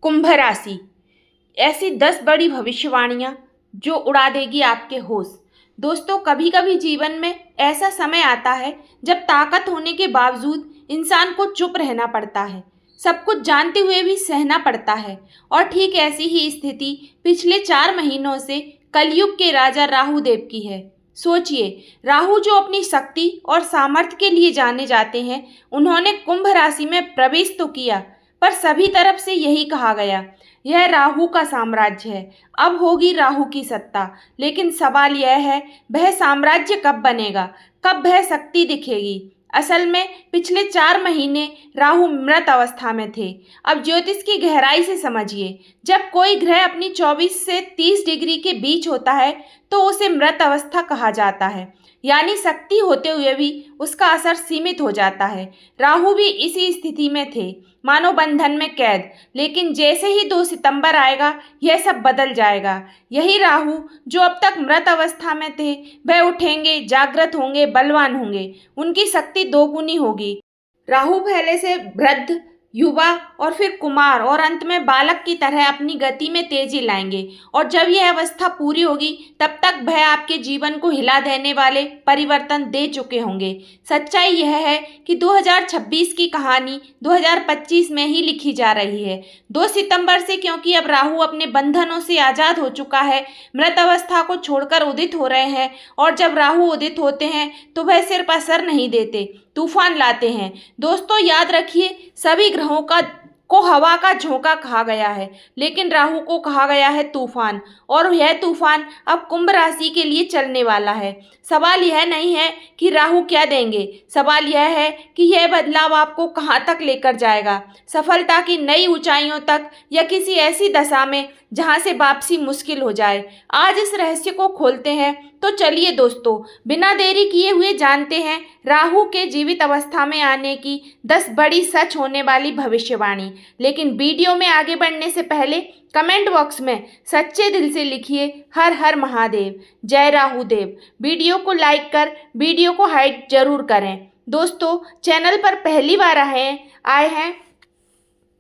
कुंभ राशि। ऐसी 10 बड़ी भविष्यवाणियां जो उड़ा देगी आपके होश। दोस्तों, कभी कभी जीवन में ऐसा समय आता है जब ताकत होने के बावजूद इंसान को चुप रहना पड़ता है, सब कुछ जानते हुए भी सहना पड़ता है। और ठीक ऐसी ही स्थिति पिछले 4 महीनों से कलयुग के राजा राहु देव की है। सोचिए, राहु जो अपनी शक्ति और सामर्थ्य के लिए जाने जाते हैं, उन्होंने कुंभ राशि में प्रवेश तो किया, पर सभी तरफ से यही कहा गया, यह राहु का साम्राज्य है, अब होगी राहु की सत्ता। लेकिन सवाल यह है, वह साम्राज्य कब बनेगा, कब वह शक्ति दिखेगी। असल में पिछले 4 महीने राहु मृत अवस्था में थे। अब ज्योतिष की गहराई से समझिए, जब कोई ग्रह अपनी 24 से 30 डिग्री के बीच होता है तो उसे मृत अवस्था कहा जाता है, यानी शक्ति होते हुए भी उसका असर सीमित हो जाता है। राहु भी इसी स्थिति में थे, मानो बंधन में कैद। लेकिन जैसे ही 2 सितंबर आएगा, यह सब बदल जाएगा। यही राहु जो अब तक मृत अवस्था में थे, वह उठेंगे, जागृत होंगे, बलवान होंगे, उनकी शक्ति दोगुनी होगी। राहु पहले से वृद्ध, युवा और फिर कुमार और अंत में बालक की तरह अपनी गति में तेजी लाएंगे। और जब यह अवस्था पूरी होगी, तब तक वह आपके जीवन को हिला देने वाले परिवर्तन दे चुके होंगे। सच्चाई यह है कि 2026 की कहानी 2025 में ही लिखी जा रही है। 2 सितंबर से, क्योंकि अब राहु अपने बंधनों से आज़ाद हो चुका है, मृत अवस्था को छोड़कर उदित हो रहे हैं। और जब राहु उदित होते हैं तो वह सिर्फ असर नहीं देते, तूफान लाते हैं। दोस्तों, याद रखिए, सभी ग्रहों को हवा का झोंका कहा गया है, लेकिन राहु को कहा गया है तूफान। और यह तूफान अब कुंभ राशि के लिए चलने वाला है। सवाल यह नहीं है कि राहु क्या देंगे, सवाल यह है कि यह बदलाव आपको कहाँ तक लेकर जाएगा, सफलता की नई ऊंचाइयों तक या किसी ऐसी दशा में जहां से वापसी मुश्किल हो जाए। आज इस रहस्य को खोलते हैं। तो चलिए दोस्तों, बिना देरी किए हुए जानते हैं राहु के जीवित अवस्था में आने की 10 बड़ी सच होने वाली भविष्यवाणी। लेकिन वीडियो में आगे बढ़ने से पहले कमेंट बॉक्स में सच्चे दिल से लिखिए हर हर महादेव, जय राहु देव। वीडियो को लाइक कर वीडियो को हाइप जरूर करें। दोस्तों, चैनल पर पहली बार आए हैं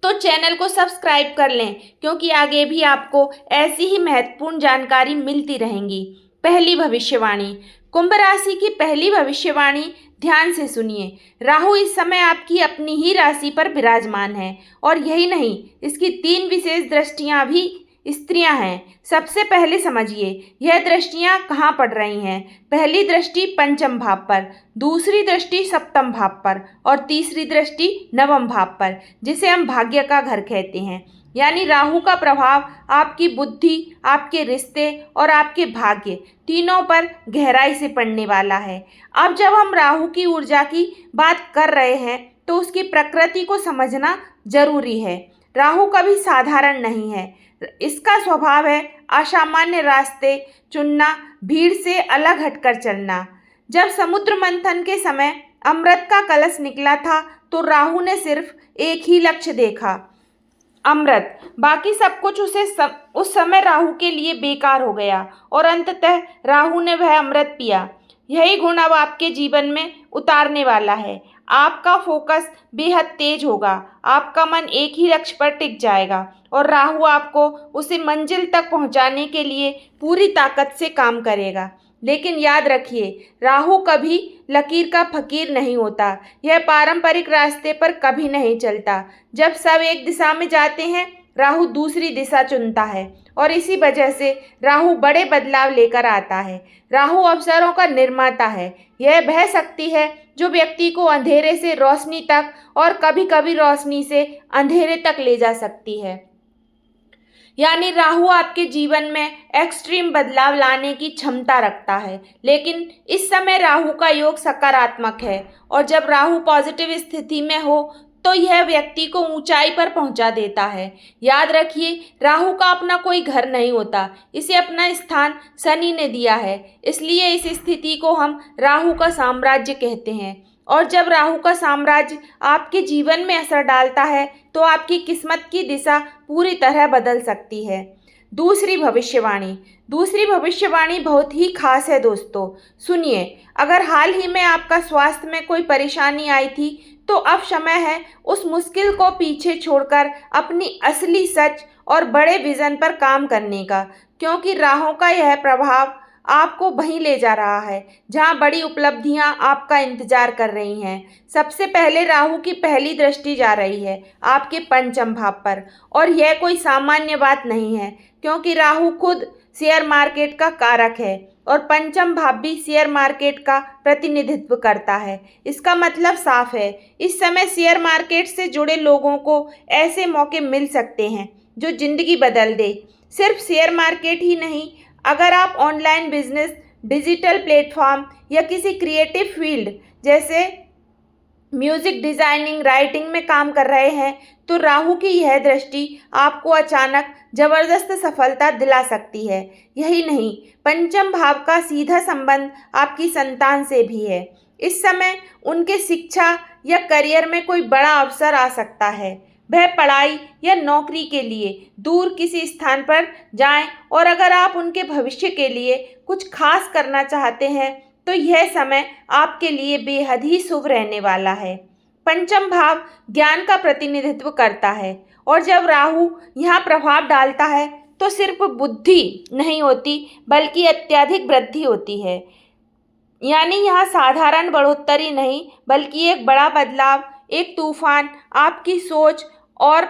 तो चैनल को सब्सक्राइब कर लें, क्योंकि आगे भी आपको ऐसी ही महत्वपूर्ण जानकारी मिलती रहेंगी। पहली भविष्यवाणी, कुंभ राशि की पहली भविष्यवाणी ध्यान से सुनिए। राहु इस समय आपकी अपनी ही राशि पर विराजमान है, और यही नहीं, इसकी 3 विशेष दृष्टियां भी स्त्रियां हैं। सबसे पहले समझिए, यह दृष्टियां कहाँ पड़ रही हैं। पहली दृष्टि पंचम भाव पर, दूसरी दृष्टि सप्तम भाव पर और तीसरी दृष्टि नवम भाव पर, जिसे हम भाग्य का घर कहते हैं। यानी राहु का प्रभाव आपकी बुद्धि, आपके रिश्ते और आपके भाग्य तीनों पर गहराई से पड़ने वाला है। अब जब हम राहु की ऊर्जा की बात कर रहे हैं तो उसकी प्रकृति को समझना जरूरी है। राहु कभी साधारण नहीं है। इसका स्वभाव है असामान्य रास्ते चुनना, भीड़ से अलग हटकर चलना। जब समुद्र मंथन के समय अमृत का कलश निकला था तो राहु ने सिर्फ एक ही लक्ष्य देखा, अमृत। बाकी सब कुछ उस समय राहु के लिए बेकार हो गया और अंततः राहु ने वह अमृत पिया। यही गुण अब आपके जीवन में उतारने वाला है। आपका फोकस बेहद तेज होगा, आपका मन एक ही लक्ष्य पर टिक जाएगा और राहु आपको उसे मंजिल तक पहुंचाने के लिए पूरी ताकत से काम करेगा। लेकिन याद रखिए, राहु कभी लकीर का फकीर नहीं होता। यह पारंपरिक रास्ते पर कभी नहीं चलता। जब सब एक दिशा में जाते हैं, राहु दूसरी दिशा चुनता है और इसी वजह से राहु बड़े बदलाव लेकर आता है। राहु अवसरों का निर्माता है। यह वह शक्ति है जो व्यक्ति को अंधेरे से रोशनी तक और कभी कभी रोशनी से अंधेरे तक ले जा सकती है। यानी राहु आपके जीवन में एक्सट्रीम बदलाव लाने की क्षमता रखता है। लेकिन इस समय राहु का योग सकारात्मक है, और जब राहु पॉजिटिव स्थिति में हो तो यह व्यक्ति को ऊंचाई पर पहुंचा देता है। याद रखिए, राहु का अपना कोई घर नहीं होता, इसे अपना स्थान शनि ने दिया है। इसलिए इस स्थिति को हम राहु का साम्राज्य कहते हैं। और जब राहु का साम्राज्य आपके जीवन में असर डालता है तो आपकी किस्मत की दिशा पूरी तरह बदल सकती है। दूसरी भविष्यवाणी बहुत ही खास है दोस्तों। सुनिए, अगर हाल ही में आपका स्वास्थ्य में कोई परेशानी आई थी तो अब समय है उस मुश्किल को पीछे छोड़कर अपनी असली सच और बड़े विजन पर काम करने का, क्योंकि राहों का यह प्रभाव आपको वहीं ले जा रहा है जहां बड़ी उपलब्धियां आपका इंतजार कर रही हैं। सबसे पहले राहु की पहली दृष्टि जा रही है आपके पंचम भाव पर, और यह कोई सामान्य बात नहीं है, क्योंकि राहु खुद शेयर मार्केट का कारक है और पंचम भाव भी शेयर मार्केट का प्रतिनिधित्व करता है। इसका मतलब साफ है, इस समय शेयर मार्केट से जुड़े लोगों को ऐसे मौके मिल सकते हैं जो जिंदगी बदल दे। सिर्फ शेयर मार्केट ही नहीं, अगर आप ऑनलाइन बिजनेस, डिजिटल प्लेटफॉर्म या किसी क्रिएटिव फील्ड जैसे म्यूजिक डिजाइनिंग, राइटिंग में काम कर रहे हैं, तो राहु की यह दृष्टि आपको अचानक जबरदस्त सफलता दिला सकती है। यही नहीं, पंचम भाव का सीधा संबंध आपकी संतान से भी है। इस समय उनके शिक्षा या करियर में कोई बड़ा अवसर आ सकता है। वह पढ़ाई या नौकरी के लिए दूर किसी स्थान पर जाएं, और अगर आप उनके भविष्य के लिए कुछ खास करना चाहते हैं तो यह समय आपके लिए बेहद ही शुभ रहने वाला है। पंचम भाव ज्ञान का प्रतिनिधित्व करता है, और जब राहु यहाँ प्रभाव डालता है तो सिर्फ बुद्धि नहीं होती बल्कि अत्यधिक वृद्धि होती है। यानी यहाँ साधारण बढ़ोतरी नहीं बल्कि एक बड़ा बदलाव, एक तूफान आपकी सोच और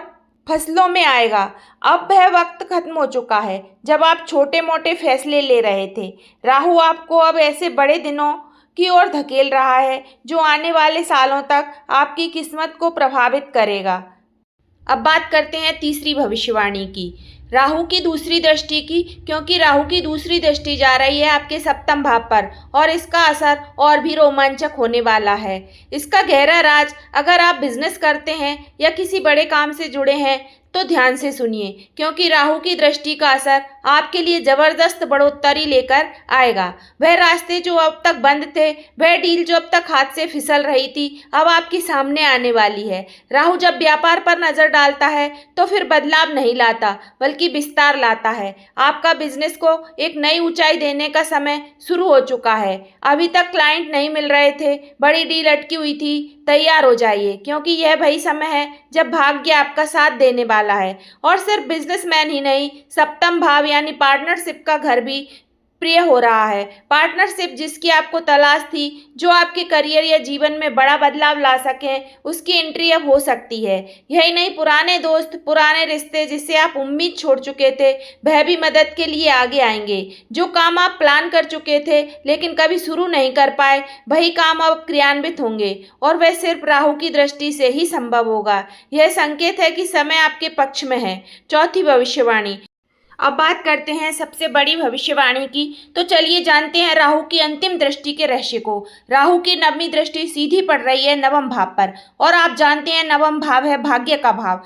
फसलों में आएगा। अब वह वक्त खत्म हो चुका है जब आप छोटे मोटे फैसले ले रहे थे। राहु आपको अब ऐसे बड़े दिनों की ओर धकेल रहा है जो आने वाले सालों तक आपकी किस्मत को प्रभावित करेगा। अब बात करते हैं तीसरी भविष्यवाणी की, राहु की दूसरी दृष्टि की, क्योंकि राहु की दूसरी दृष्टि जा रही है आपके सप्तम भाव पर और इसका असर और भी रोमांचक होने वाला है। इसका गहरा राज, अगर आप बिजनेस करते हैं या किसी बड़े काम से जुड़े हैं तो ध्यान से सुनिए, क्योंकि राहु की दृष्टि का असर आपके लिए जबरदस्त बढ़ोतरी लेकर आएगा। वह रास्ते जो अब तक बंद थे, वह डील जो अब तक हाथ से फिसल रही थी, अब आपके सामने आने वाली है। राहु जब व्यापार पर नजर डालता है तो फिर बदलाव नहीं लाता बल्कि विस्तार लाता है। आपका बिजनेस को एक नई ऊंचाई देने का समय शुरू हो चुका है। अभी तक क्लाइंट नहीं मिल रहे थे, बड़ी डील अटकी हुई थी, तैयार हो जाइए, क्योंकि यह वही समय है जब भाग्य आपका साथ देने वाला है। और सिर्फ बिजनेसमैन ही नहीं, सप्तम भाव यानी पार्टनरशिप का घर भी प्रिय हो रहा है। पार्टनरशिप जिसकी आपको तलाश थी, जो आपके करियर या जीवन में बड़ा बदलाव ला सकें, उसकी एंट्री अब हो सकती है। यही नहीं, पुराने दोस्त, पुराने रिश्ते जिससे आप उम्मीद छोड़ चुके थे, वह भी मदद के लिए आगे आएंगे। जो काम आप प्लान कर चुके थे लेकिन कभी शुरू नहीं कर पाए, वही काम अब क्रियान्वित होंगे, और वह सिर्फ राहु की दृष्टि से ही संभव होगा। यह संकेत है कि समय आपके पक्ष में है। चौथी भविष्यवाणी। अब बात करते हैं सबसे बड़ी भविष्यवाणी की, तो चलिए जानते हैं राहु की अंतिम दृष्टि के रहस्य को। राहु की नवमी दृष्टि सीधी पड़ रही है नवम भाव पर, और आप जानते हैं नवम भाव है भाग्य का भाव,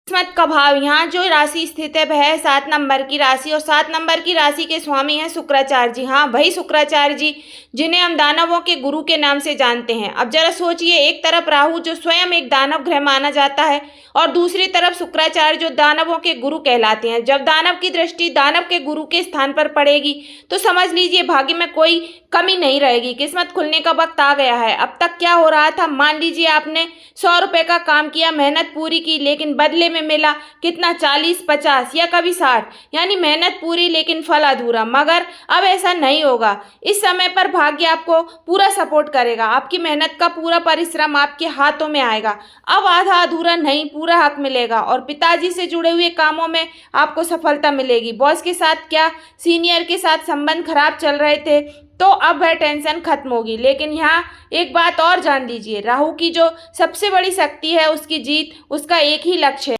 किस्मत का भाव। यहाँ जो राशि स्थित है वह है 7 नंबर की राशि, और 7 नंबर की राशि के स्वामी हैं शुक्राचार्य जी। हाँ, वही शुक्राचार्य जी जिन्हें हम दानवों के गुरु के नाम से जानते हैं। अब जरा सोचिए, एक तरफ राहु जो स्वयं एक दानव ग्रह माना जाता है, और दूसरी तरफ शुक्राचार्य जो दानवों के गुरु कहलाते हैं। जब दानव की दृष्टि दानव के गुरु के स्थान पर पड़ेगी तो समझ लीजिए भाग्य में कोई कमी नहीं रहेगी, किस्मत खुलने का वक्त आ गया है। अब तक क्या हो रहा था, मान लीजिए आपने 100 रुपए का काम किया, मेहनत पूरी की, लेकिन बदले में मिला कितना, 40, 50 या कभी 60, यानी मेहनत पूरी लेकिन फल अधूरा। मगर अब ऐसा नहीं होगा। इस समय पर भाग्य आपको पूरा सपोर्ट करेगा, आपकी मेहनत का पूरा परिश्रम आपके हाथों में आएगा। अब आधा अधूरा नहीं, पूरा हक मिलेगा, और पिताजी से जुड़े हुए कामों में आपको सफलता मिलेगी। बॉस के साथ क्या सीनियर के साथ संबंध खराब चल रहे थे, तो अब वह टेंशन खत्म होगी। लेकिन यहाँ एक बात और जान लीजिए, राहु की जो सबसे बड़ी शक्ति है उसकी जीत, उसका एक ही लक्ष्य है,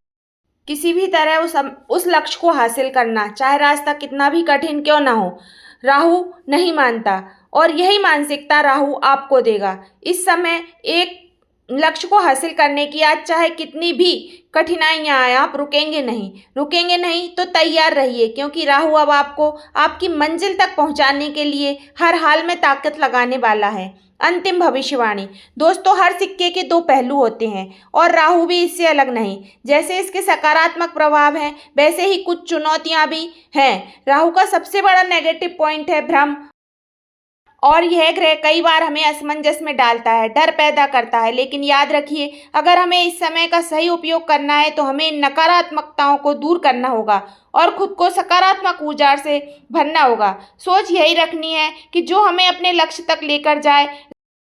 किसी भी तरह उस लक्ष्य को हासिल करना, चाहे रास्ता कितना भी कठिन क्यों ना हो। राहु नहीं मानता, और यही मानसिकता राहु आपको देगा। इस समय एक लक्ष्य को हासिल करने की आज चाहे कितनी भी कठिनाइयां आए, आप रुकेंगे नहीं तो तैयार रहिए, क्योंकि राहु अब आपको आपकी मंजिल तक पहुंचाने के लिए हर हाल में ताकत लगाने वाला है। अंतिम भविष्यवाणी। दोस्तों, हर सिक्के के दो पहलू होते हैं, और राहु भी इससे अलग नहीं। जैसे इसके सकारात्मक प्रभाव हैं, वैसे ही कुछ चुनौतियां भी हैं। राहु का सबसे बड़ा नेगेटिव पॉइंट है भ्रम और यह ग्रह कई बार हमें असमंजस में डालता है, डर पैदा करता है। लेकिन याद रखिए, अगर हमें इस समय का सही उपयोग करना है तो हमें इन नकारात्मकताओं को दूर करना होगा और खुद को सकारात्मक ऊर्जा से भरना होगा। सोच यही रखनी है कि जो हमें अपने लक्ष्य तक लेकर जाए।